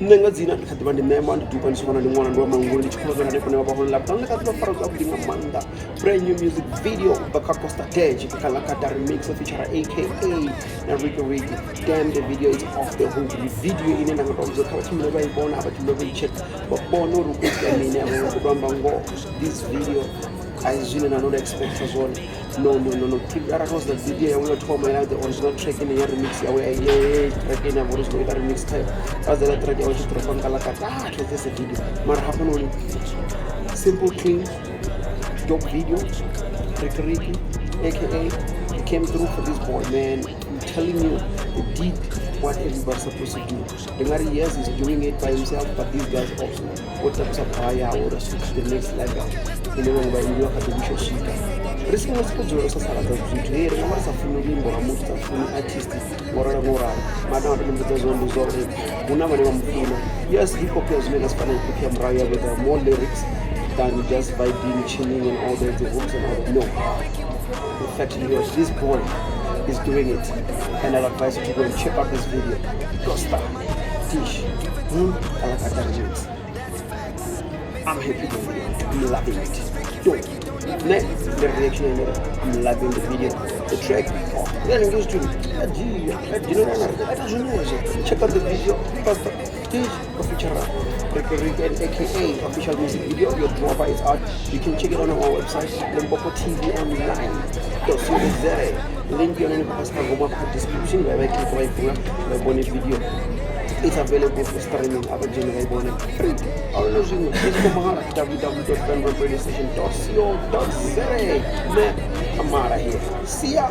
Nengazina kati bandi member and tupan swana ni mwana ndo manguli chikozo na nepo na wabahoni lapta nle kati bafara kwa kudinga manda brand new music video baka Costa Titch Nkalakatha remix feature AKA na Riky. Damn, the video is off the hook. The video in and out the couch never ibona but never check but bono rukuka mine abangwa this video I didn't not expect as well. No. That was the video I want to my the original track in the remix away. Track in the original remix type. As the track I want to from Nkalakatha. It was just a video. But happened only simple, clean, dope video. Riky, AKA, came through for this boy, man. I'm telling you, he did what everybody's supposed to do. The Gary yes is doing it by himself, but these guys also what up higher or to the next level. You know, by you have to be sure. Risking was put to us as a here, and what's a family or a most of artist or a moral. Madame the zone is already yes, hip hop has made us funny become Raya with more lyrics than just by being chilling and all the hooks and all that. No. In fact, this boy is doing it, and I'll advise you to go and check out this video. Costa Titch, Nkalakatha remix. I'm happy with it. I'm loving it. Don't. Next, the reaction, I'm loving the video. The track, then it goes to check out the video. Costa Titch official Riky and AKA official music video. Your dropper is out. You can check it on our website, Limpopo TV online. Link on the description where I click my video. It's available for streaming at free. All those things www.vendradiostation.co.za. I'm out of here. See ya.